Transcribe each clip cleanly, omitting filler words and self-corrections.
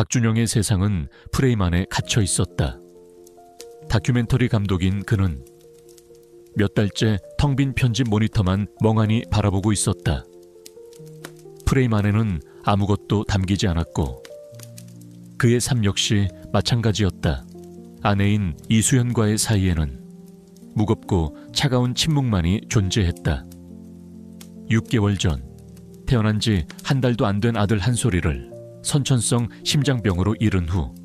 박준영의 세상은 프레임 안에 갇혀 있었다. 다큐멘터리 감독인 그는 몇 달째 텅 빈 편집 모니터만 멍하니 바라보고 있었다. 프레임 안에는 아무것도 담기지 않았고 그의 삶 역시 마찬가지였다. 아내인 이수연과의 사이에는 무겁고 차가운 침묵만이 존재했다. 6개월 전 태어난 지 한 달도 안 된 아들 한솔이를 선천성 심장병으로 잃은 후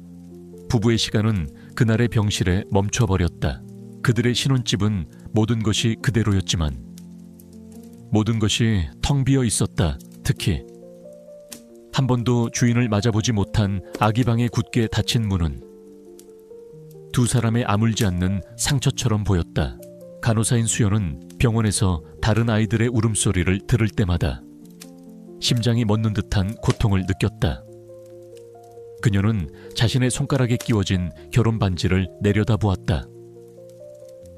부부의 시간은 그날의 병실에 멈춰버렸다. 그들의 신혼집은 모든 것이 그대로였지만 모든 것이 텅 비어 있었다. 특히 한 번도 주인을 맞아보지 못한 아기 방에 굳게 닫힌 문은 두 사람의 아물지 않는 상처처럼 보였다. 간호사인 수연은 병원에서 다른 아이들의 울음소리를 들을 때마다 심장이 멎는 듯한 고통을 느꼈다. 그녀는 자신의 손가락에 끼워진 결혼 반지를 내려다보았다.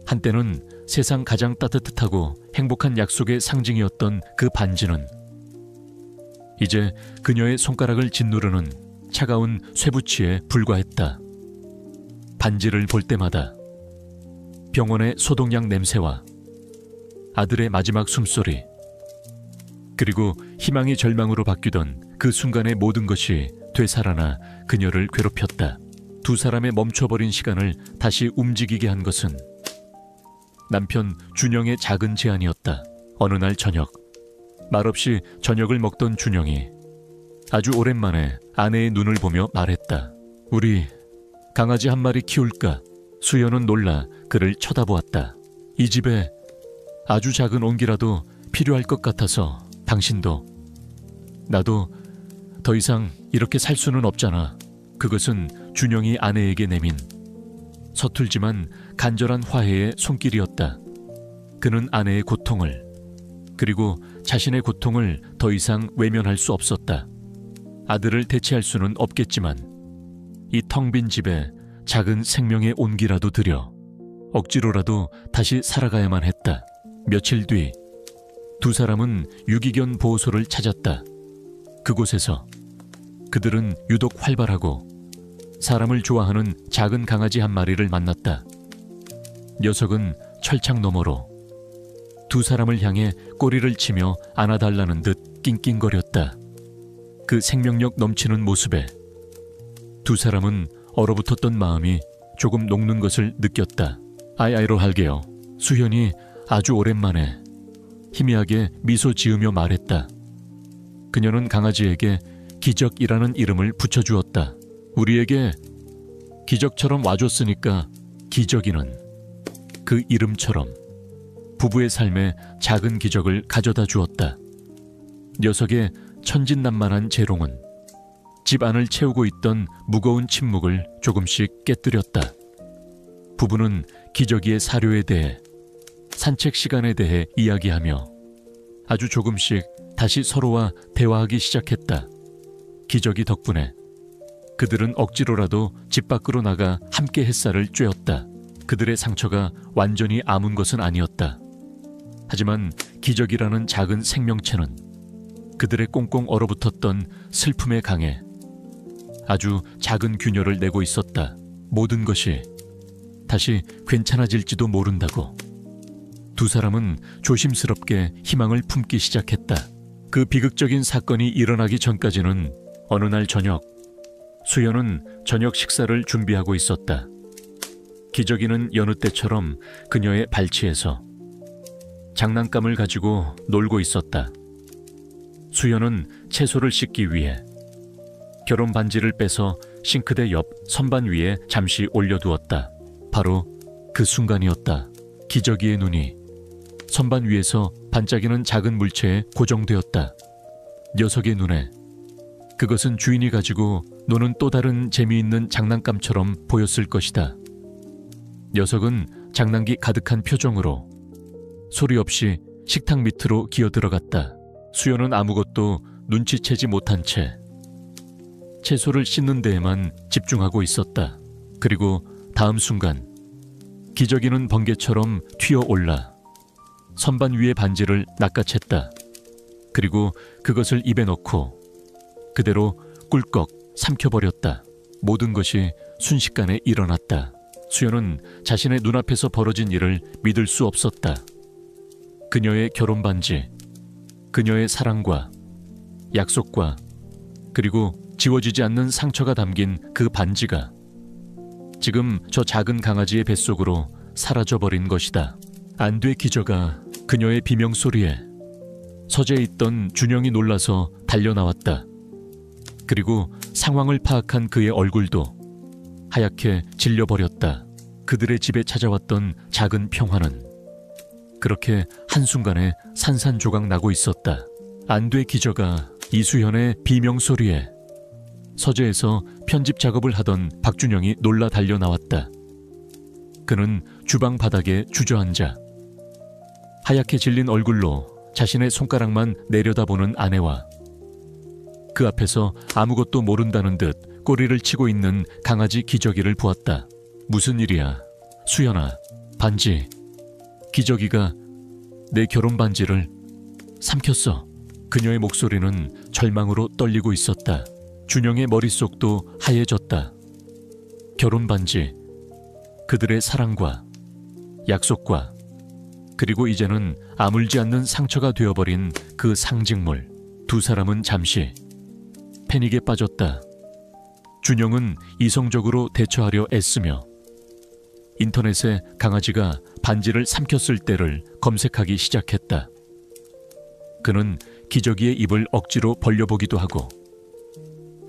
한때는 세상 가장 따뜻하고 행복한 약속의 상징이었던 그 반지는 이제 그녀의 손가락을 짓누르는 차가운 쇠붙이에 불과했다. 반지를 볼 때마다 병원의 소독약 냄새와 아들의 마지막 숨소리, 그리고 희망이 절망으로 바뀌던 그 순간의 모든 것이 되살아나 그녀를 괴롭혔다. 두 사람의 멈춰버린 시간을 다시 움직이게 한 것은 남편 준영의 작은 제안이었다. 어느 날 저녁, 말없이 저녁을 먹던 준영이 아주 오랜만에 아내의 눈을 보며 말했다. 우리 강아지 한 마리 키울까? 수연은 놀라 그를 쳐다보았다. 이 집에 아주 작은 온기라도 필요할 것 같아서 당신도 나도 더 이상 이렇게 살 수는 없잖아. 그것은 준영이 아내에게 내민 서툴지만 간절한 화해의 손길이었다. 그는 아내의 고통을 그리고 자신의 고통을 더 이상 외면할 수 없었다. 아들을 대체할 수는 없겠지만 이 텅 빈 집에 작은 생명의 온기라도 들여 억지로라도 다시 살아가야만 했다. 며칠 뒤 두 사람은 유기견 보호소를 찾았다. 그곳에서 그들은 유독 활발하고 사람을 좋아하는 작은 강아지 한 마리를 만났다. 녀석은 철창 너머로 두 사람을 향해 꼬리를 치며 안아달라는 듯 낑낑거렸다. 그 생명력 넘치는 모습에 두 사람은 얼어붙었던 마음이 조금 녹는 것을 느꼈다. 아이로 할게요. 수현이 아주 오랜만에 희미하게 미소 지으며 말했다. 그녀는 강아지에게 기적이라는 이름을 붙여주었다. 우리에게 기적처럼 와줬으니까 기적이는 그 이름처럼 부부의 삶에 작은 기적을 가져다 주었다. 녀석의 천진난만한 재롱은 집 안을 채우고 있던 무거운 침묵을 조금씩 깨뜨렸다. 부부는 기저귀의 사료에 대해 산책 시간에 대해 이야기하며 아주 조금씩 다시 서로와 대화하기 시작했다. 기저귀 덕분에 그들은 억지로라도 집 밖으로 나가 함께 햇살을 쬐었다. 그들의 상처가 완전히 아문 것은 아니었다. 하지만 기적이라는 작은 생명체는 그들의 꽁꽁 얼어붙었던 슬픔의 강에 아주 작은 균열을 내고 있었다. 모든 것이 다시 괜찮아질지도 모른다고 두 사람은 조심스럽게 희망을 품기 시작했다. 그 비극적인 사건이 일어나기 전까지는 어느 날 저녁, 수연은 저녁 식사를 준비하고 있었다. 기저귀는 여느 때처럼 그녀의 발치에서 장난감을 가지고 놀고 있었다. 수연은 채소를 씻기 위해 결혼 반지를 빼서 싱크대 옆 선반 위에 잠시 올려두었다. 바로 그 순간이었다. 기저귀의 눈이 선반 위에서 반짝이는 작은 물체에 고정되었다. 녀석의 눈에 그것은 주인이 가지고 노는 또 다른 재미있는 장난감처럼 보였을 것이다. 녀석은 장난기 가득한 표정으로 소리 없이 식탁 밑으로 기어들어갔다. 수연은 아무것도 눈치채지 못한 채 채소를 씻는 데에만 집중하고 있었다. 그리고 다음 순간 기저귀는 번개처럼 튀어올라 선반 위의 반지를 낚아챘다. 그리고 그것을 입에 넣고 그대로 꿀꺽 삼켜버렸다. 모든 것이 순식간에 일어났다. 수연은 자신의 눈앞에서 벌어진 일을 믿을 수 없었다. 그녀의 결혼 반지, 그녀의 사랑과 약속과 그리고 지워지지 않는 상처가 담긴 그 반지가 지금 저 작은 강아지의 뱃속으로 사라져버린 것이다. 안돼 기저가 그녀의 비명소리에 서재에 있던 준영이 놀라서 달려나왔다. 그리고 상황을 파악한 그의 얼굴도 하얗게 질려버렸다. 그들의 집에 찾아왔던 작은 평화는 그렇게 한순간에 산산조각 나고 있었다. 안돼 기저가 이수현의 비명소리에 서재에서 편집 작업을 하던 박준영이 놀라 달려나왔다. 그는 주방 바닥에 주저앉아 하얗게 질린 얼굴로 자신의 손가락만 내려다보는 아내와 그 앞에서 아무것도 모른다는 듯 꼬리를 치고 있는 강아지 기저귀를 보았다. 무슨 일이야? 수연아, 반지. 기저귀가 내 결혼 반지를 삼켰어. 그녀의 목소리는 절망으로 떨리고 있었다. 준영의 머릿속도 하얘졌다. 결혼 반지, 그들의 사랑과 약속과 그리고 이제는 아물지 않는 상처가 되어버린 그 상징물. 두 사람은 잠시 패닉에 빠졌다. 준영은 이성적으로 대처하려 애쓰며 인터넷에 강아지가 반지를 삼켰을 때를 검색하기 시작했다. 그는 기저귀의 입을 억지로 벌려보기도 하고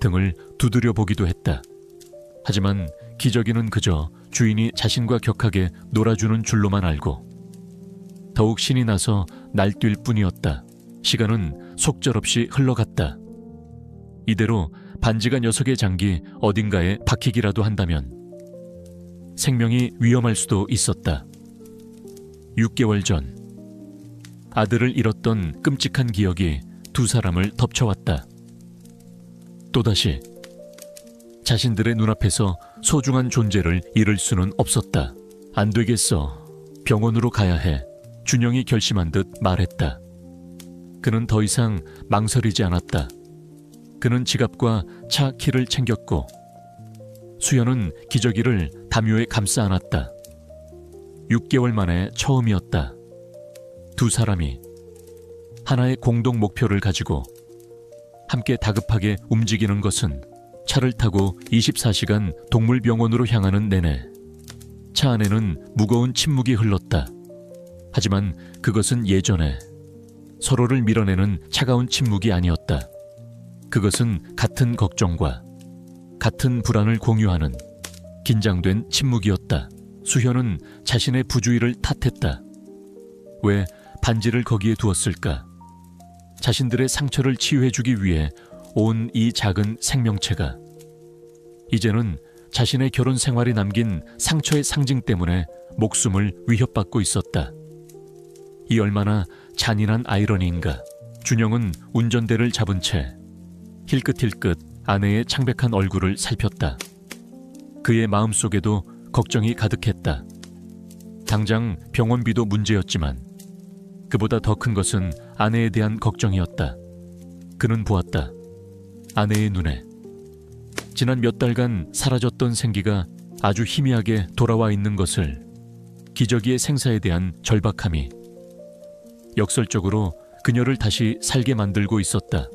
등을 두드려 보기도 했다. 하지만 기저귀는 그저 주인이 자신과 격하게 놀아주는 줄로만 알고 더욱 신이 나서 날뛸 뿐이었다. 시간은 속절없이 흘러갔다. 이대로 반지가 녀석의 장기 어딘가에 박히기라도 한다면 생명이 위험할 수도 있었다. 6개월 전 아들을 잃었던 끔찍한 기억이 두 사람을 덮쳐왔다. 또다시 자신들의 눈앞에서 소중한 존재를 잃을 수는 없었다. 안 되겠어. 병원으로 가야 해. 준영이 결심한 듯 말했다. 그는 더 이상 망설이지 않았다. 그는 지갑과 차 키를 챙겼고 수연은 기저귀를 담요에 감싸 안았다. 6개월 만에 처음이었다. 두 사람이 하나의 공동 목표를 가지고 함께 다급하게 움직이는 것은 차를 타고 24시간 동물병원으로 향하는 내내 차 안에는 무거운 침묵이 흘렀다. 하지만 그것은 예전에 서로를 밀어내는 차가운 침묵이 아니었다. 그것은 같은 걱정과 같은 불안을 공유하는 긴장된 침묵이었다. 수현은 자신의 부주의를 탓했다. 왜 반지를 거기에 두었을까? 자신들의 상처를 치유해주기 위해 온 이 작은 생명체가 이제는 자신의 결혼 생활이 남긴 상처의 상징 때문에 목숨을 위협받고 있었다. 이 얼마나 잔인한 아이러니인가. 준영은 운전대를 잡은 채 힐끗힐끗 아내의 창백한 얼굴을 살폈다. 그의 마음속에도 걱정이 가득했다. 당장 병원비도 문제였지만 그보다 더 큰 것은 아내에 대한 걱정이었다. 그는 보았다. 아내의 눈에 지난 몇 달간 사라졌던 생기가 아주 희미하게 돌아와 있는 것을, 기저귀의 생사에 대한 절박함이 역설적으로 그녀를 다시 살게 만들고 있었다.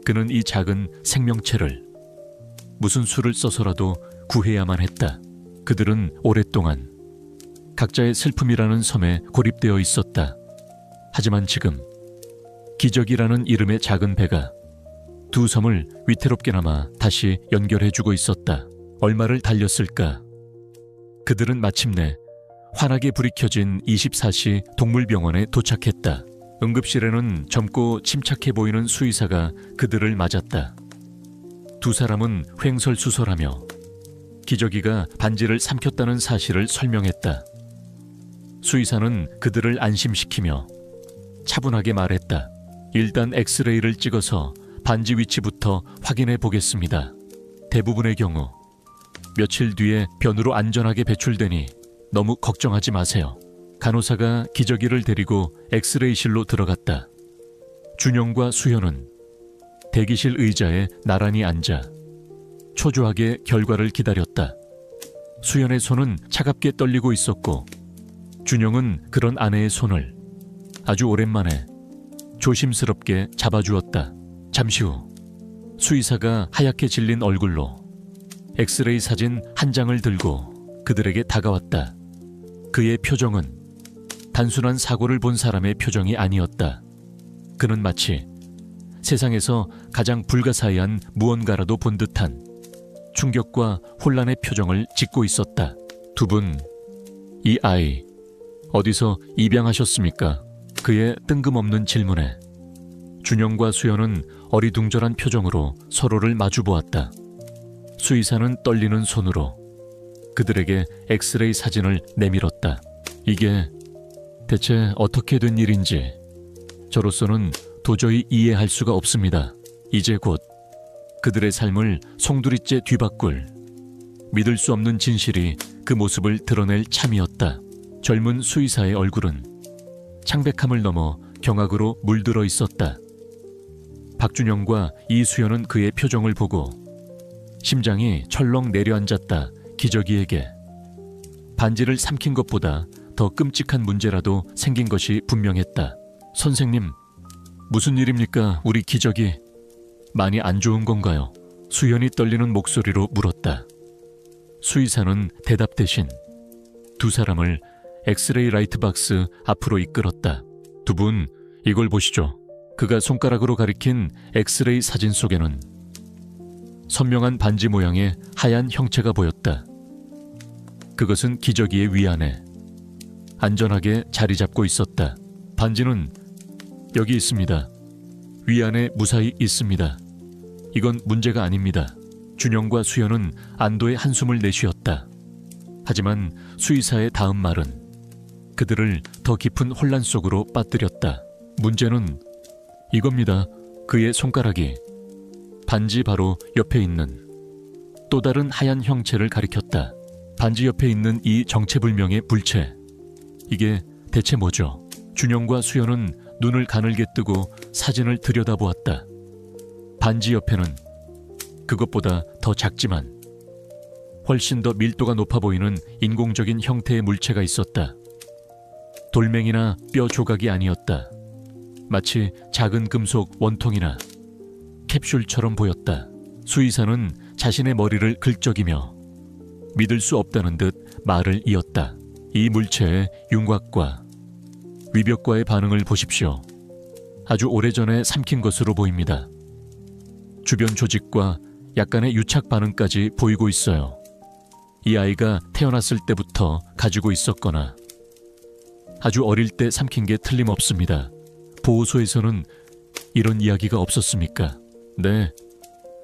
그는 이 작은 생명체를 무슨 수를 써서라도 구해야만 했다. 그들은 오랫동안 각자의 슬픔이라는 섬에 고립되어 있었다. 하지만 지금 기적이라는 이름의 작은 배가 두 섬을 위태롭게나마 다시 연결해주고 있었다. 얼마를 달렸을까? 그들은 마침내 환하게 불이 켜진 24시 동물병원에 도착했다. 응급실에는 젊고 침착해 보이는 수의사가 그들을 맞았다. 두 사람은 횡설수설하며 기저귀가 반지를 삼켰다는 사실을 설명했다. 수의사는 그들을 안심시키며 차분하게 말했다. 일단 엑스레이를 찍어서 반지 위치부터 확인해 보겠습니다. 대부분의 경우 며칠 뒤에 변으로 안전하게 배출되니 너무 걱정하지 마세요. 간호사가 기저귀를 데리고 엑스레이실로 들어갔다. 준영과 수현은 대기실 의자에 나란히 앉아 초조하게 결과를 기다렸다. 수연의 손은 차갑게 떨리고 있었고 준영은 그런 아내의 손을 아주 오랜만에 조심스럽게 잡아주었다. 잠시 후 수의사가 하얗게 질린 얼굴로 엑스레이 사진 한 장을 들고 그들에게 다가왔다. 그의 표정은 단순한 사고를 본 사람의 표정이 아니었다. 그는 마치 세상에서 가장 불가사의한 무언가라도 본 듯한 충격과 혼란의 표정을 짓고 있었다. 두 분, 이 아이 어디서 입양하셨습니까? 그의 뜬금없는 질문에 준영과 수연은 어리둥절한 표정으로 서로를 마주보았다. 수의사는 떨리는 손으로 그들에게 엑스레이 사진을 내밀었다. 이게 대체 어떻게 된 일인지 저로서는 도저히 이해할 수가 없습니다. 이제 곧 그들의 삶을 송두리째 뒤바꿀 믿을 수 없는 진실이 그 모습을 드러낼 참이었다. 젊은 수의사의 얼굴은 창백함을 넘어 경악으로 물들어 있었다. 박준영과 이수연은 그의 표정을 보고 심장이 철렁 내려앉았다. 기저귀에게 반지를 삼킨 것보다 더 끔찍한 문제라도 생긴 것이 분명했다. 선생님, 무슨 일입니까? 우리 기저귀 많이 안 좋은 건가요? 수연이 떨리는 목소리로 물었다. 수의사는 대답 대신 두 사람을 엑스레이 라이트박스 앞으로 이끌었다. 두 분, 이걸 보시죠. 그가 손가락으로 가리킨 엑스레이 사진 속에는 선명한 반지 모양의 하얀 형체가 보였다. 그것은 기저귀의 위안에 안전하게 자리 잡고 있었다. 반지는 여기 있습니다. 위안에 무사히 있습니다. 이건 문제가 아닙니다. 준영과 수연은 안도의 한숨을 내쉬었다. 하지만 수의사의 다음 말은 그들을 더 깊은 혼란 속으로 빠뜨렸다. 문제는 이겁니다. 그의 손가락이 반지 바로 옆에 있는 또 다른 하얀 형체를 가리켰다. 반지 옆에 있는 이 정체불명의 물체. 이게 대체 뭐죠? 준영과 수연은 눈을 가늘게 뜨고 사진을 들여다보았다. 반지 옆에는 그것보다 더 작지만 훨씬 더 밀도가 높아 보이는 인공적인 형태의 물체가 있었다. 돌멩이나 뼈 조각이 아니었다. 마치 작은 금속 원통이나 캡슐처럼 보였다. 수의사는 자신의 머리를 긁적이며 믿을 수 없다는 듯 말을 이었다. 이 물체의 윤곽과 위벽과의 반응을 보십시오. 아주 오래전에 삼킨 것으로 보입니다. 주변 조직과 약간의 유착 반응까지 보이고 있어요. 이 아이가 태어났을 때부터 가지고 있었거나 아주 어릴 때 삼킨 게 틀림없습니다. 보호소에서는 이런 이야기가 없었습니까? 네,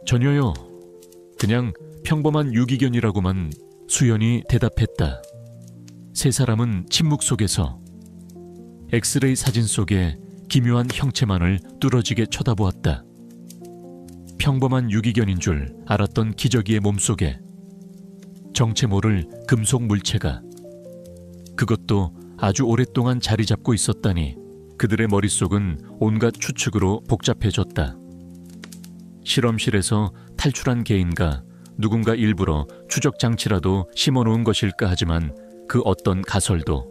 전혀요. 그냥 평범한 유기견이라고만 수연이 대답했다. 세 사람은 침묵 속에서 엑스레이 사진 속의 기묘한 형체만을 뚫어지게 쳐다보았다. 평범한 유기견인 줄 알았던 기저귀의 몸속에 정체 모를 금속 물체가 그것도 아주 오랫동안 자리 잡고 있었다니 그들의 머릿속은 온갖 추측으로 복잡해졌다. 실험실에서 탈출한 개인가 누군가 일부러 추적 장치라도 심어놓은 것일까 하지만 그 어떤 가설도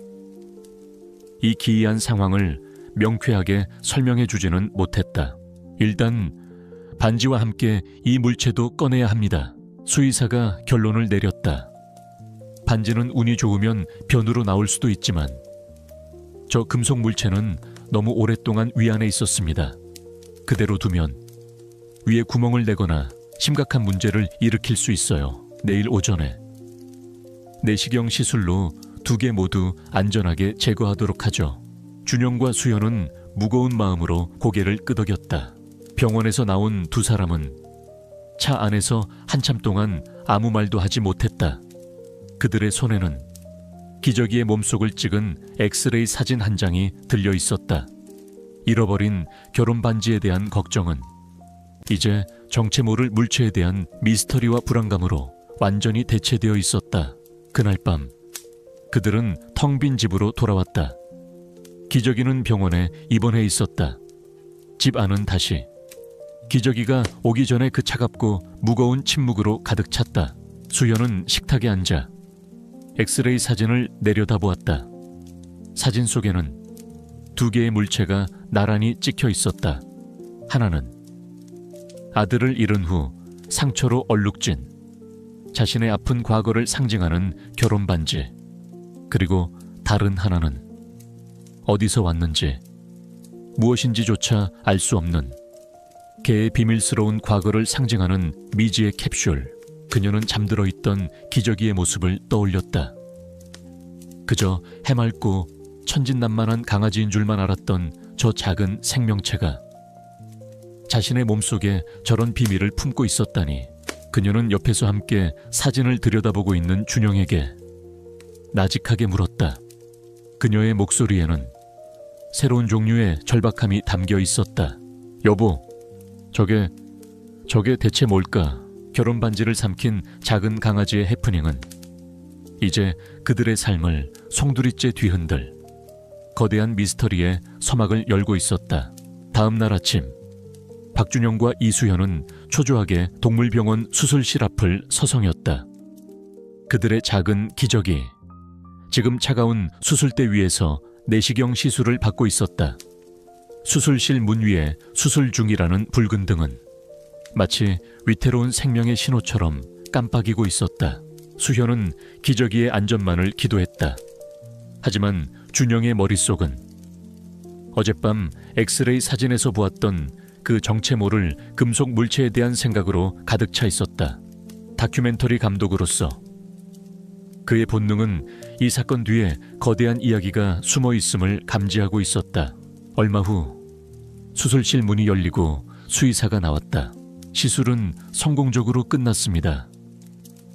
이 기이한 상황을 명쾌하게 설명해 주지는 못했다. 일단 반지와 함께 이 물체도 꺼내야 합니다. 수의사가 결론을 내렸다. 반지는 운이 좋으면 변으로 나올 수도 있지만 저 금속 물체는 너무 오랫동안 위안에 있었습니다. 그대로 두면 위에 구멍을 내거나 심각한 문제를 일으킬 수 있어요. 내일 오전에 내시경 시술로 두 개 모두 안전하게 제거하도록 하죠. 준영과 수연은 무거운 마음으로 고개를 끄덕였다. 병원에서 나온 두 사람은 차 안에서 한참 동안 아무 말도 하지 못했다. 그들의 손에는 기저귀의 몸속을 찍은 엑스레이 사진 한 장이 들려 있었다. 잃어버린 결혼 반지에 대한 걱정은 이제 정체 모를 물체에 대한 미스터리와 불안감으로 완전히 대체되어 있었다. 그날 밤 그들은 텅 빈 집으로 돌아왔다. 기저귀는 병원에 입원해 있었다. 집 안은 다시 기저귀가 오기 전에 그 차갑고 무거운 침묵으로 가득 찼다. 수연은 식탁에 앉아 엑스레이 사진을 내려다보았다. 사진 속에는 두 개의 물체가 나란히 찍혀 있었다. 하나는 아들을 잃은 후 상처로 얼룩진 자신의 아픈 과거를 상징하는 결혼 반지, 그리고 다른 하나는 어디서 왔는지 무엇인지조차 알 수 없는 개의 비밀스러운 과거를 상징하는 미지의 캡슐. 그녀는 잠들어 있던 기저귀의 모습을 떠올렸다. 그저 해맑고 천진난만한 강아지인 줄만 알았던 저 작은 생명체가 자신의 몸속에 저런 비밀을 품고 있었다니. 그녀는 옆에서 함께 사진을 들여다보고 있는 준영에게 나직하게 물었다. 그녀의 목소리에는 새로운 종류의 절박함이 담겨 있었다. 여보, 저게 대체 뭘까? 결혼 반지를 삼킨 작은 강아지의 해프닝은 이제 그들의 삶을 송두리째 뒤흔들 거대한 미스터리의 서막을 열고 있었다. 다음 날 아침, 박준영과 이수연은 초조하게 동물병원 수술실 앞을 서성였다. 그들의 작은 기저귀, 지금 차가운 수술대 위에서 내시경 시술을 받고 있었다. 수술실 문 위에 수술 중이라는 붉은 등은 마치 위태로운 생명의 신호처럼 깜빡이고 있었다. 수현은 기저귀의 안전만을 기도했다. 하지만 준영의 머릿속은 어젯밤 엑스레이 사진에서 보았던 그 정체 모를 금속 물체에 대한 생각으로 가득 차 있었다. 다큐멘터리 감독으로서 그의 본능은 이 사건 뒤에 거대한 이야기가 숨어 있음을 감지하고 있었다. 얼마 후 수술실 문이 열리고 수의사가 나왔다. 시술은 성공적으로 끝났습니다.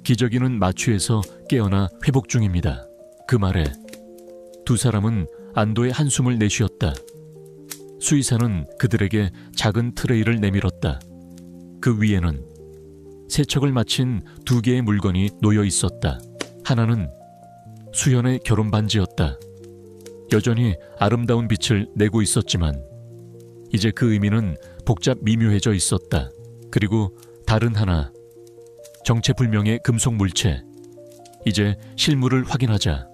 기저귀는 마취해서 깨어나 회복 중입니다. 그 말에 두 사람은 안도의 한숨을 내쉬었다. 수의사는 그들에게 작은 트레이를 내밀었다. 그 위에는 세척을 마친 두 개의 물건이 놓여 있었다. 하나는 수연의 결혼 반지였다. 여전히 아름다운 빛을 내고 있었지만 이제 그 의미는 복잡 미묘해져 있었다. 그리고 다른 하나, 정체불명의 금속 물체. 이제 실물을 확인하자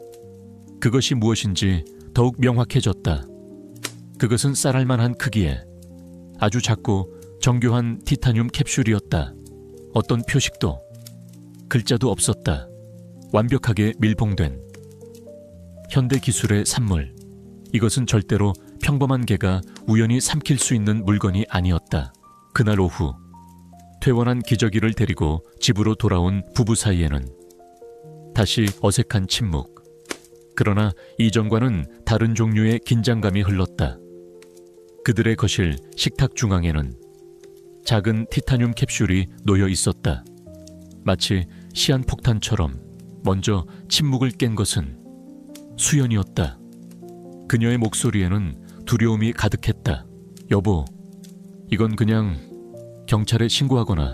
그것이 무엇인지 더욱 명확해졌다. 그것은 쌀알 만한 크기의 아주 작고 정교한 티타늄 캡슐이었다. 어떤 표식도 글자도 없었다. 완벽하게 밀봉된 현대 기술의 산물. 이것은 절대로 평범한 개가 우연히 삼킬 수 있는 물건이 아니었다. 그날 오후 퇴원한 기저귀를 데리고 집으로 돌아온 부부 사이에는 다시 어색한 침묵. 그러나 이전과는 다른 종류의 긴장감이 흘렀다. 그들의 거실 식탁 중앙에는 작은 티타늄 캡슐이 놓여 있었다. 마치 시한폭탄처럼 먼저 침묵을 깬 것은 수연이었다. 그녀의 목소리에는 두려움이 가득했다. 여보, 이건 그냥 경찰에 신고하거나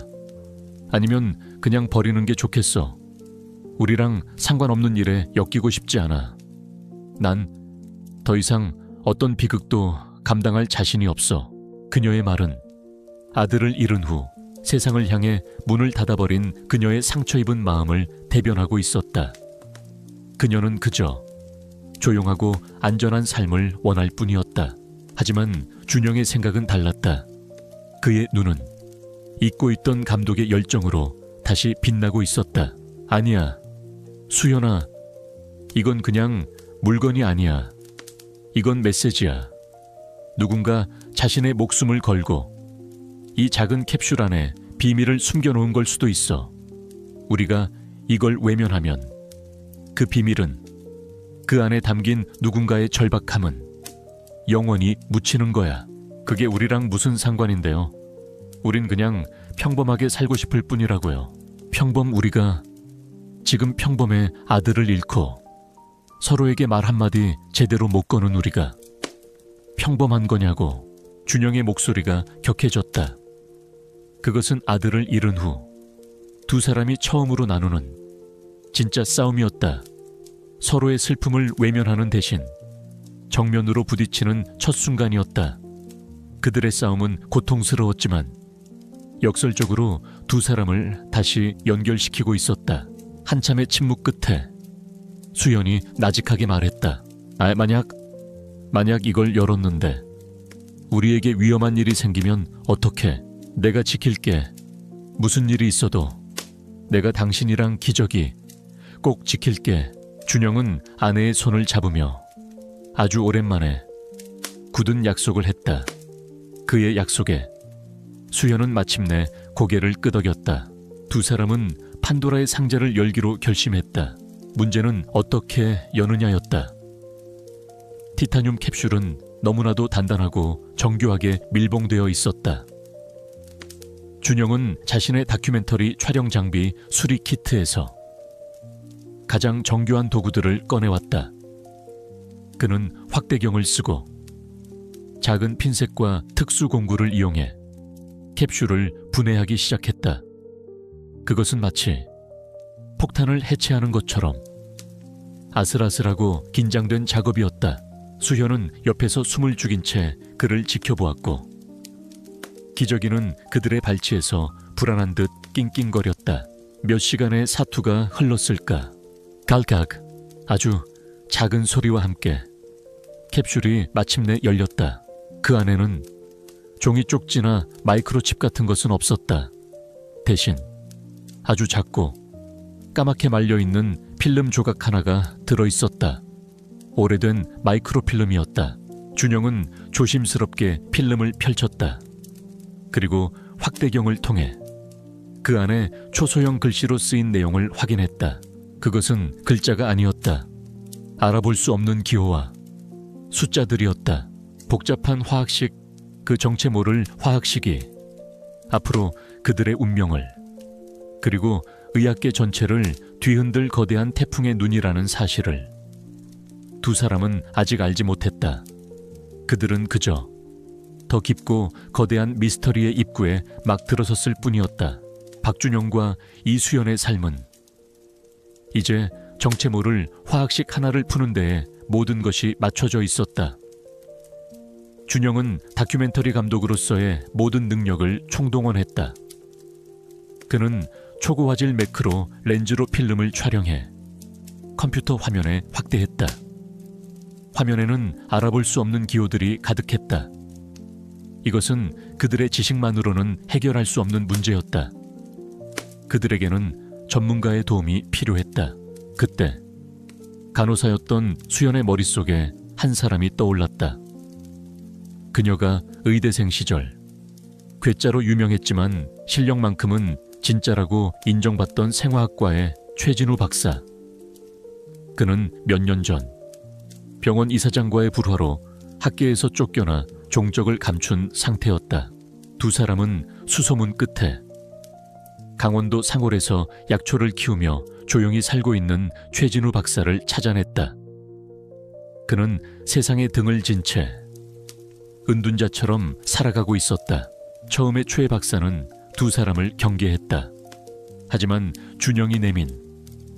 아니면 그냥 버리는 게 좋겠어. 우리랑 상관없는 일에 엮이고 싶지 않아. 난 더 이상 어떤 비극도 감당할 자신이 없어. 그녀의 말은 아들을 잃은 후 세상을 향해 문을 닫아버린 그녀의 상처 입은 마음을 대변하고 있었다. 그녀는 그저 조용하고 안전한 삶을 원할 뿐이었다. 하지만 준영의 생각은 달랐다. 그의 눈은 잊고 있던 감독의 열정으로 다시 빛나고 있었다. 아니야, 수연아. 이건 그냥 물건이 아니야. 이건 메시지야. 누군가 자신의 목숨을 걸고 이 작은 캡슐 안에 비밀을 숨겨놓은 걸 수도 있어. 우리가 이걸 외면하면 그 비밀은, 그 안에 담긴 누군가의 절박함은 영원히 묻히는 거야. 그게 우리랑 무슨 상관인데요? 우린 그냥 평범하게 살고 싶을 뿐이라고요. 우리가 지금 평범의 아들을 잃고 서로에게 말 한마디 제대로 못 거는 우리가 평범한 거냐고. 준영의 목소리가 격해졌다. 그것은 아들을 잃은 후 두 사람이 처음으로 나누는 진짜 싸움이었다. 서로의 슬픔을 외면하는 대신 정면으로 부딪히는 첫 순간이었다. 그들의 싸움은 고통스러웠지만 역설적으로 두 사람을 다시 연결시키고 있었다. 한참의 침묵 끝에 수연이 나직하게 말했다. 만약 이걸 열었는데 우리에게 위험한 일이 생기면 어떡해? 내가 지킬게. 무슨 일이 있어도 내가 당신이랑 기저귀 꼭 지킬게. 준영은 아내의 손을 잡으며 아주 오랜만에 굳은 약속을 했다. 그의 약속에 수연은 마침내 고개를 끄덕였다. 두 사람은 판도라의 상자를 열기로 결심했다. 문제는 어떻게 여느냐였다. 티타늄 캡슐은 너무나도 단단하고 정교하게 밀봉되어 있었다. 준영은 자신의 다큐멘터리 촬영 장비 수리 키트에서 가장 정교한 도구들을 꺼내왔다. 그는 확대경을 쓰고 작은 핀셋과 특수 공구를 이용해 캡슐을 분해하기 시작했다. 그것은 마치 폭탄을 해체하는 것처럼 아슬아슬하고 긴장된 작업이었다. 수현은 옆에서 숨을 죽인 채 그를 지켜보았고 기저귀는 그들의 발치에서 불안한 듯 낑낑거렸다. 몇 시간의 사투가 흘렀을까. 갈각 아주 작은 소리와 함께 캡슐이 마침내 열렸다. 그 안에는 종이 쪽지나 마이크로칩 같은 것은 없었다. 대신 아주 작고 까맣게 말려있는 필름 조각 하나가 들어있었다. 오래된 마이크로필름이었다. 준영은 조심스럽게 필름을 펼쳤다. 그리고 확대경을 통해 그 안에 초소형 글씨로 쓰인 내용을 확인했다. 그것은 글자가 아니었다. 알아볼 수 없는 기호와 숫자들이었다. 복잡한 화학식, 그 정체 모를 화학식이 앞으로 그들의 운명을 그리고 의학계 전체를 뒤흔들 거대한 태풍의 눈이라는 사실을 두 사람은 아직 알지 못했다. 그들은 그저 더 깊고 거대한 미스터리의 입구에 막 들어섰을 뿐이었다. 박준영과 이수연의 삶은 이제 정체 모를 화학식 하나를 푸는 데에 모든 것이 맞춰져 있었다. 준영은 다큐멘터리 감독으로서의 모든 능력을 총동원했다. 그는 초고화질 매크로 렌즈로 필름을 촬영해 컴퓨터 화면에 확대했다. 화면에는 알아볼 수 없는 기호들이 가득했다. 이것은 그들의 지식만으로는 해결할 수 없는 문제였다. 그들에게는 전문가의 도움이 필요했다. 그때 간호사였던 수연의 머릿속에 한 사람이 떠올랐다. 그녀가 의대생 시절 괴짜로 유명했지만 실력만큼은 진짜라고 인정받던 생화학과의 최진우 박사. 그는 몇 년 전 병원 이사장과의 불화로 학계에서 쫓겨나 종적을 감춘 상태였다. 두 사람은 수소문 끝에 강원도 상홀에서 약초를 키우며 조용히 살고 있는 최진우 박사를 찾아냈다. 그는 세상에 등을 진 채 은둔자처럼 살아가고 있었다. 처음에 최 박사는 두 사람을 경계했다. 하지만 준영이 내민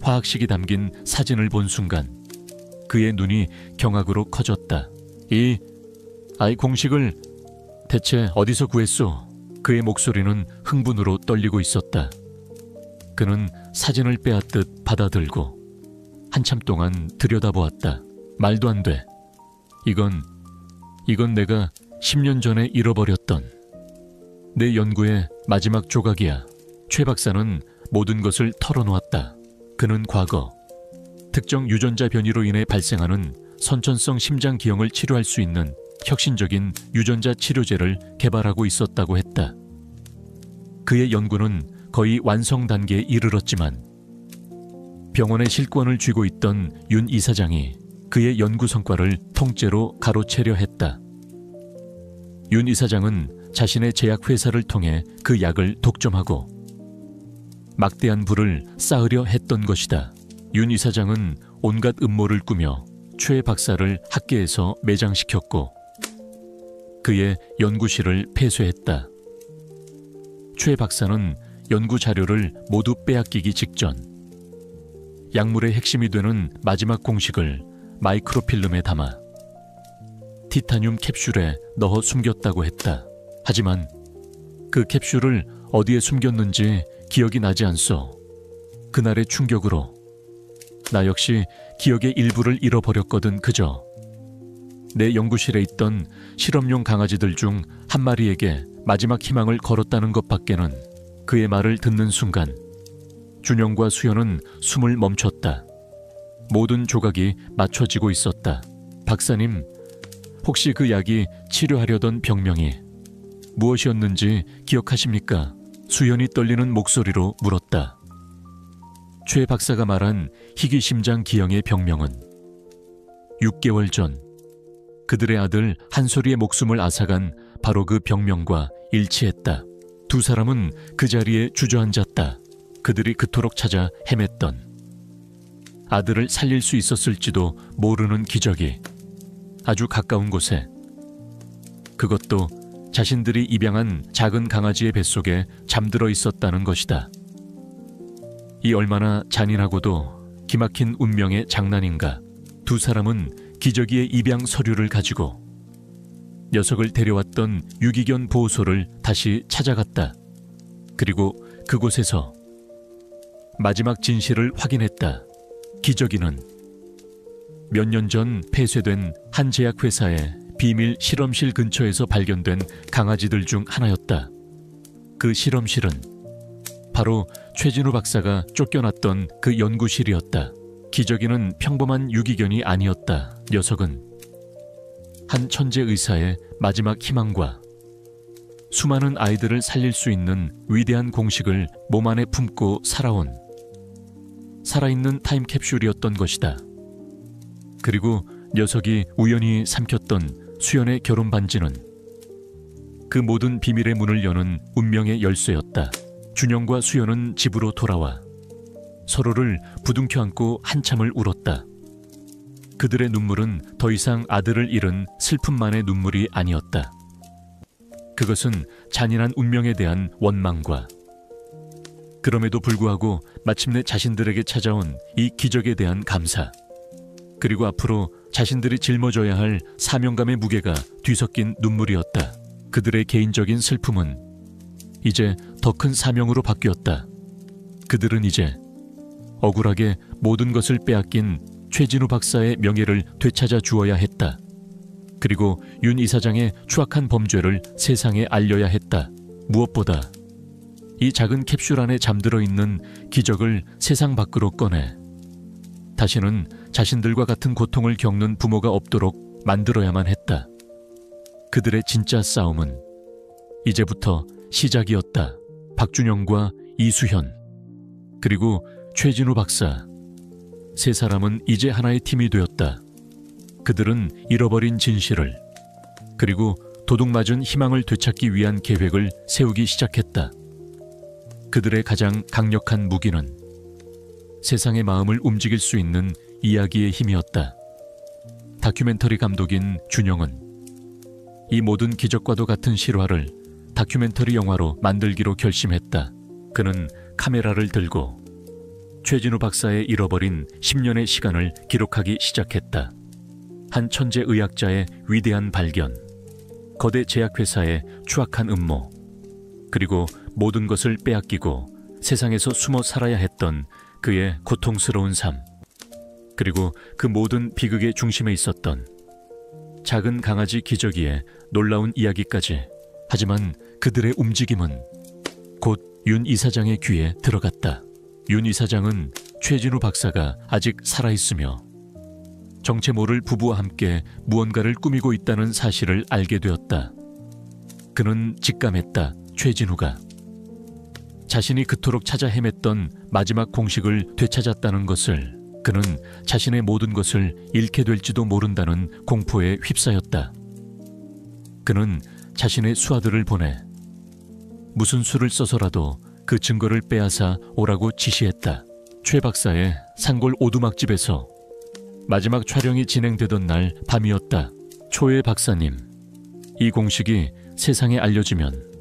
화학식이 담긴 사진을 본 순간 그의 눈이 경악으로 커졌다. 이 공식을 대체 어디서 구했소? 그의 목소리는 흥분으로 떨리고 있었다. 그는 사진을 빼앗듯 받아들고 한참 동안 들여다보았다. 말도 안 돼. 이건 내가 10년 전에 잃어버렸던 내 연구의 마지막 조각이야. 최 박사는 모든 것을 털어놓았다. 그는 과거 특정 유전자 변이로 인해 발생하는 선천성 심장 기형을 치료할 수 있는 혁신적인 유전자 치료제를 개발하고 있었다고 했다. 그의 연구는 거의 완성 단계에 이르렀지만 병원의 실권을 쥐고 있던 윤 이사장이 그의 연구 성과를 통째로 가로채려 했다. 윤 이사장은 자신의 제약회사를 통해 그 약을 독점하고 막대한 부를 쌓으려 했던 것이다. 윤 이사장은 온갖 음모를 꾸며 최 박사를 학계에서 매장시켰고 그의 연구실을 폐쇄했다. 최 박사는 연구 자료를 모두 빼앗기기 직전 약물의 핵심이 되는 마지막 공식을 마이크로필름에 담아 티타늄 캡슐에 넣어 숨겼다고 했다. 하지만 그 캡슐을 어디에 숨겼는지 기억이 나지 않소. 그날의 충격으로 나 역시 기억의 일부를 잃어버렸거든. 그저 내 연구실에 있던 실험용 강아지들 중 한 마리에게 마지막 희망을 걸었다는 것밖에는. 그의 말을 듣는 순간 준영과 수연은 숨을 멈췄다. 모든 조각이 맞춰지고 있었다. 박사님, 혹시 그 약이 치료하려던 병명이 무엇이었는지 기억하십니까? 수연이 떨리는 목소리로 물었다. 최 박사가 말한 희귀심장 기형의 병명은 6개월 전 그들의 아들 한솔이의 목숨을 앗아간 바로 그 병명과 일치했다. 두 사람은 그 자리에 주저앉았다. 그들이 그토록 찾아 헤맸던 아들을 살릴 수 있었을지도 모르는 기적이 아주 가까운 곳에, 그것도 자신들이 입양한 작은 강아지의 뱃속에 잠들어 있었다는 것이다. 이 얼마나 잔인하고도 기막힌 운명의 장난인가. 두 사람은 기저귀의 입양 서류를 가지고 녀석을 데려왔던 유기견 보호소를 다시 찾아갔다. 그리고 그곳에서 마지막 진실을 확인했다. 기저귀는 몇 년 전 폐쇄된 한 제약회사의 비밀 실험실 근처에서 발견된 강아지들 중 하나였다. 그 실험실은 바로 최진우 박사가 쫓겨났던 그 연구실이었다. 기저귀는 평범한 유기견이 아니었다. 녀석은 한 천재 의사의 마지막 희망과 수많은 아이들을 살릴 수 있는 위대한 공식을 몸 안에 품고 살아온 살아있는 타임캡슐이었던 것이다. 그리고 녀석이 우연히 삼켰던 수연의 결혼 반지는 그 모든 비밀의 문을 여는 운명의 열쇠였다. 준영과 수연은 집으로 돌아와 서로를 부둥켜 안고 한참을 울었다. 그들의 눈물은 더 이상 아들을 잃은 슬픔만의 눈물이 아니었다. 그것은 잔인한 운명에 대한 원망과 그럼에도 불구하고 마침내 자신들에게 찾아온 이 기적에 대한 감사, 그리고 앞으로 자신들이 짊어져야 할 사명감의 무게가 뒤섞인 눈물이었다. 그들의 개인적인 슬픔은 이제 더 큰 사명으로 바뀌었다. 그들은 이제 억울하게 모든 것을 빼앗긴 최진우 박사의 명예를 되찾아 주어야 했다. 그리고 윤 이사장의 추악한 범죄를 세상에 알려야 했다. 무엇보다 이 작은 캡슐 안에 잠들어 있는 기적을 세상 밖으로 꺼내 다시는 자신들과 같은 고통을 겪는 부모가 없도록 만들어야만 했다. 그들의 진짜 싸움은 이제부터 시작이었다. 박준영과 이수현, 그리고 최진우 박사, 세 사람은 이제 하나의 팀이 되었다. 그들은 잃어버린 진실을, 그리고 도둑맞은 희망을 되찾기 위한 계획을 세우기 시작했다. 그들의 가장 강력한 무기는 세상의 마음을 움직일 수 있는 이야기의 힘이었다. 다큐멘터리 감독인 준영은 이 모든 기적과도 같은 실화를 다큐멘터리 영화로 만들기로 결심했다. 그는 카메라를 들고 최진우 박사의 잃어버린 10년의 시간을 기록하기 시작했다. 한 천재 의학자의 위대한 발견, 거대 제약회사의 추악한 음모, 그리고 모든 것을 빼앗기고 세상에서 숨어 살아야 했던 그의 고통스러운 삶, 그리고 그 모든 비극의 중심에 있었던 작은 강아지 기저귀의 놀라운 이야기까지. 하지만 그들의 움직임은 곧 윤 이사장의 귀에 들어갔다. 윤 이사장은 최진우 박사가 아직 살아있으며 정체 모를 부부와 함께 무언가를 꾸미고 있다는 사실을 알게 되었다. 그는 직감했다. 최진우가 자신이 그토록 찾아 헤맸던 마지막 공식을 되찾았다는 것을, 그는 자신의 모든 것을 잃게 될지도 모른다는 공포에 휩싸였다. 그는 자신의 수하들을 보내 무슨 수를 써서라도 그 증거를 빼앗아 오라고 지시했다. 최 박사의 산골 오두막집에서 마지막 촬영이 진행되던 날 밤이었다. 초의 박사님, 이 공식이 세상에 알려지면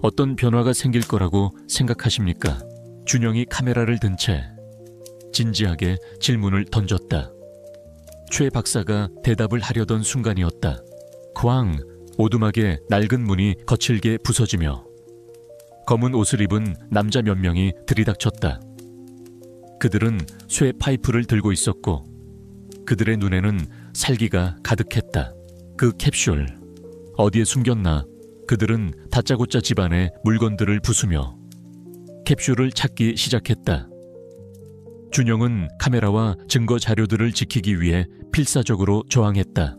어떤 변화가 생길 거라고 생각하십니까? 준영이 카메라를 든 채 진지하게 질문을 던졌다. 최 박사가 대답을 하려던 순간이었다. 쾅! 오두막의 낡은 문이 거칠게 부서지며 검은 옷을 입은 남자 몇 명이 들이닥쳤다. 그들은 쇠 파이프를 들고 있었고 그들의 눈에는 살기가 가득했다. 그 캡슐 어디에 숨겼나 그들은 다짜고짜 집안의 물건들을 부수며 캡슐을 찾기 시작했다. 준영은 카메라와 증거 자료들을 지키기 위해 필사적으로 저항했다.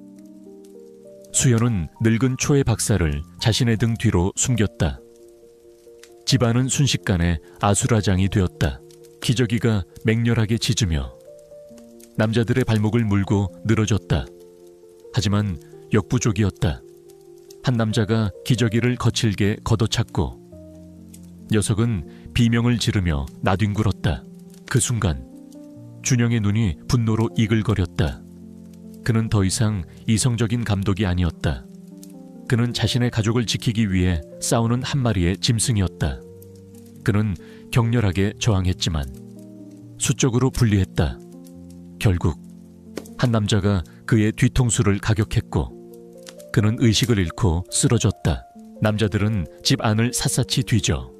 수연은 늙은 초의 박사를 자신의 등 뒤로 숨겼다. 집안은 순식간에 아수라장이 되었다. 기저귀가 맹렬하게 짖으며 남자들의 발목을 물고 늘어졌다. 하지만 역부족이었다. 한 남자가 기저귀를 거칠게 걷어찼고 녀석은 비명을 지르며 나뒹굴었다. 그 순간 준영의 눈이 분노로 이글거렸다. 그는 더 이상 이성적인 감독이 아니었다. 그는 자신의 가족을 지키기 위해 싸우는 한 마리의 짐승이었다. 그는 격렬하게 저항했지만 수적으로 불리했다. 결국 한 남자가 그의 뒤통수를 가격했고 그는 의식을 잃고 쓰러졌다. 남자들은 집 안을 샅샅이 뒤져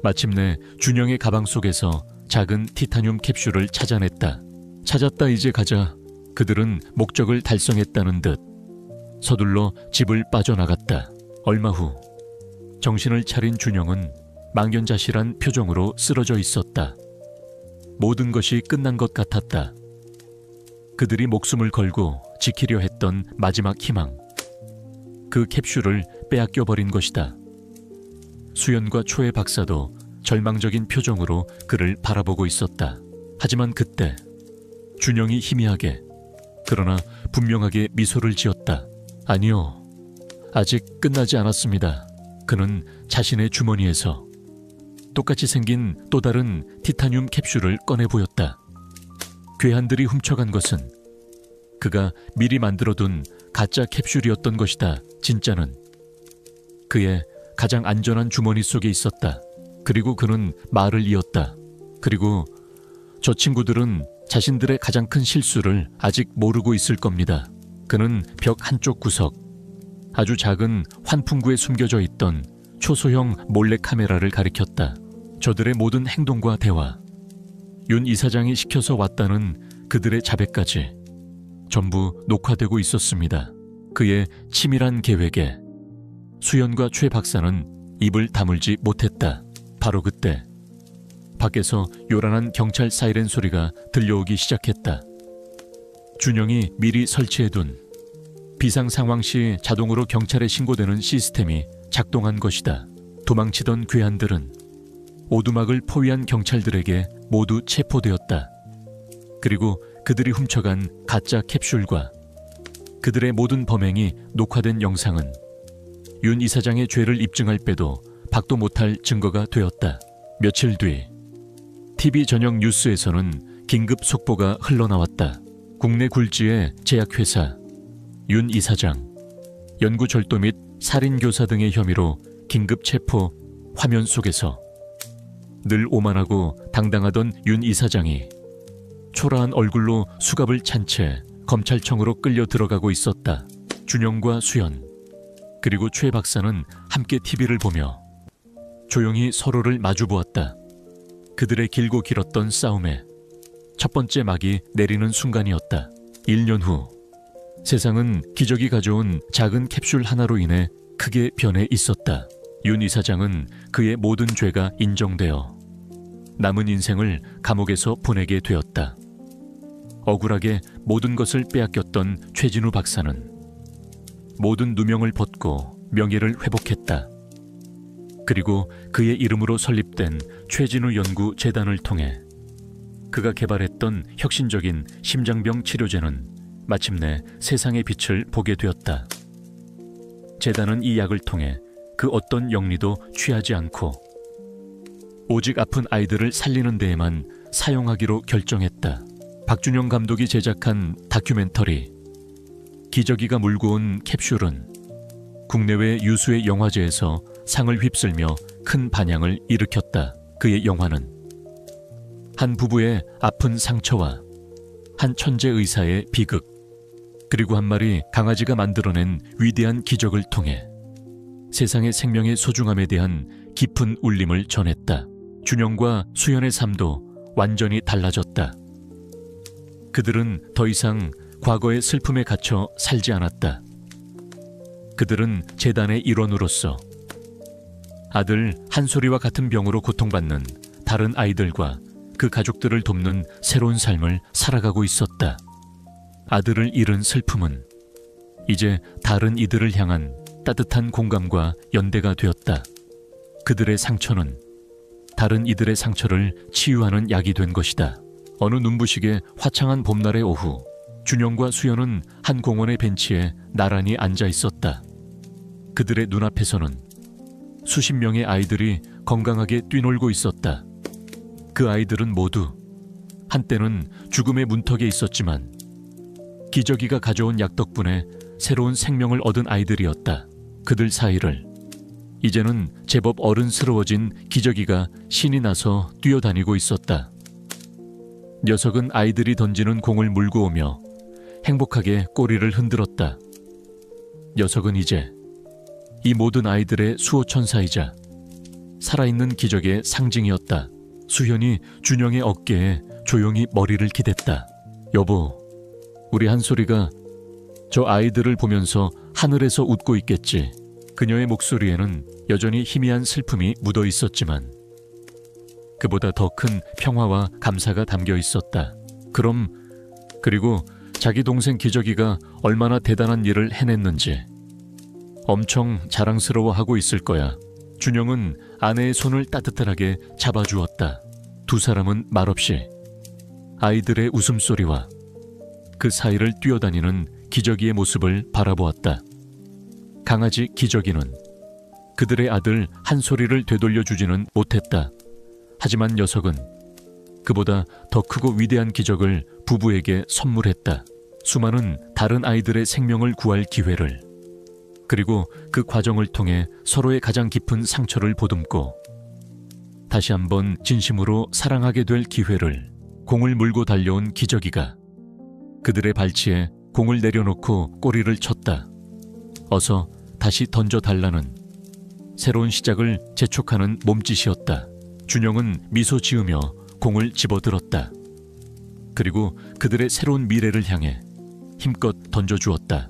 마침내 준영의 가방 속에서 작은 티타늄 캡슐을 찾아냈다. 찾았다 이제 가자. 그들은 목적을 달성했다는 듯 서둘러 집을 빠져나갔다. 얼마 후 정신을 차린 준영은 망연자실한 표정으로 쓰러져 있었다. 모든 것이 끝난 것 같았다. 그들이 목숨을 걸고 지키려 했던 마지막 희망. 그 캡슐을 빼앗겨버린 것이다. 수연과 초의 박사도 절망적인 표정으로 그를 바라보고 있었다. 하지만 그때 준영이 희미하게 그러나 분명하게 미소를 지었다. 아니요, 아직 끝나지 않았습니다. 그는 자신의 주머니에서 똑같이 생긴 또 다른 티타늄 캡슐을 꺼내 보였다. 괴한들이 훔쳐간 것은 그가 미리 만들어둔 가짜 캡슐이었던 것이다. 진짜는 그의 가장 안전한 주머니 속에 있었다. 그리고 그는 말을 이었다. 그리고 저 친구들은 자신들의 가장 큰 실수를 아직 모르고 있을 겁니다. 그는 벽 한쪽 구석, 아주 작은 환풍구에 숨겨져 있던 초소형 몰래카메라를 가리켰다. 저들의 모든 행동과 대화, 윤 이사장이 시켜서 왔다는 그들의 자백까지 전부 녹화되고 있었습니다. 그의 치밀한 계획에 수연과 최 박사는 입을 다물지 못했다. 바로 그때 밖에서 요란한 경찰 사이렌 소리가 들려오기 시작했다. 준영이 미리 설치해둔 비상 상황 시 자동으로 경찰에 신고되는 시스템이 작동한 것이다. 도망치던 괴한들은 오두막을 포위한 경찰들에게 모두 체포되었다. 그리고 그들이 훔쳐간 가짜 캡슐과 그들의 모든 범행이 녹화된 영상은 윤 이사장의 죄를 입증할 빼도 박도 못할 증거가 되었다. 며칠 뒤 TV 전용 뉴스에서는 긴급 속보가 흘러나왔다. 국내 굴지의 제약회사 윤 이사장, 연구절도 및 살인교사 등의 혐의로 긴급 체포. 화면 속에서 늘 오만하고 당당하던 윤 이사장이 초라한 얼굴로 수갑을 찬 채 검찰청으로 끌려 들어가고 있었다. 준영과 수연 그리고 최 박사는 함께 TV를 보며 조용히 서로를 마주보았다. 그들의 길고 길었던 싸움에 첫 번째 막이 내리는 순간이었다. 1년 후 세상은 기적이 가져온 작은 캡슐 하나로 인해 크게 변해 있었다. 윤 이사장은 그의 모든 죄가 인정되어 남은 인생을 감옥에서 보내게 되었다. 억울하게 모든 것을 빼앗겼던 최진우 박사는 모든 누명을 벗고 명예를 회복했다. 그리고 그의 이름으로 설립된 최진우 연구재단을 통해 그가 개발했던 혁신적인 심장병 치료제는 마침내 세상의 빛을 보게 되었다. 재단은 이 약을 통해 그 어떤 영리도 취하지 않고 오직 아픈 아이들을 살리는 데에만 사용하기로 결정했다. 박준영 감독이 제작한 다큐멘터리 기저귀가 물고 온 캡슐은 국내외 유수의 영화제에서 상을 휩쓸며 큰 반향을 일으켰다. 그의 영화는 한 부부의 아픈 상처와 한 천재 의사의 비극, 그리고 한 마리 강아지가 만들어낸 위대한 기적을 통해 세상의 생명의 소중함에 대한 깊은 울림을 전했다. 준영과 수연의 삶도 완전히 달라졌다. 그들은 더 이상 과거의 슬픔에 갇혀 살지 않았다. 그들은 재단의 일원으로서 아들 한솔이와 같은 병으로 고통받는 다른 아이들과 그 가족들을 돕는 새로운 삶을 살아가고 있었다. 아들을 잃은 슬픔은 이제 다른 이들을 향한 따뜻한 공감과 연대가 되었다. 그들의 상처는 다른 이들의 상처를 치유하는 약이 된 것이다. 어느 눈부시게 화창한 봄날의 오후, 준영과 수연은 한 공원의 벤치에 나란히 앉아 있었다. 그들의 눈앞에서는 수십 명의 아이들이 건강하게 뛰놀고 있었다. 그 아이들은 모두 한때는 죽음의 문턱에 있었지만 기저귀가 가져온 약 덕분에 새로운 생명을 얻은 아이들이었다. 그들 사이를 이제는 제법 어른스러워진 기저귀가 신이 나서 뛰어다니고 있었다. 녀석은 아이들이 던지는 공을 물고 오며 행복하게 꼬리를 흔들었다. 녀석은 이제 이 모든 아이들의 수호천사이자 살아있는 기적의 상징이었다. 수현이 준영의 어깨에 조용히 머리를 기댔다. 여보, 우리 한솔이가 저 아이들을 보면서 하늘에서 웃고 있겠지. 그녀의 목소리에는 여전히 희미한 슬픔이 묻어 있었지만 그보다 더 큰 평화와 감사가 담겨 있었다. 그리고 자기 동생 기저귀가 얼마나 대단한 일을 해냈는지 엄청 자랑스러워하고 있을 거야. 준영은 아내의 손을 따뜻하게 잡아주었다. 두 사람은 말없이 아이들의 웃음소리와 그 사이를 뛰어다니는 기저귀의 모습을 바라보았다. 강아지 기저귀는 그들의 아들 한솔이를 되돌려주지는 못했다. 하지만 녀석은 그보다 더 크고 위대한 기적을 부부에게 선물했다. 수많은 다른 아이들의 생명을 구할 기회를, 그리고 그 과정을 통해 서로의 가장 깊은 상처를 보듬고 다시 한번 진심으로 사랑하게 될 기회를. 공을 물고 달려온 기저귀가 그들의 발치에 공을 내려놓고 꼬리를 쳤다. 어서 다시 던져달라는 새로운 시작을 재촉하는 몸짓이었다. 준영은 미소 지으며 공을 집어들었다. 그리고 그들의 새로운 미래를 향해 힘껏 던져주었다.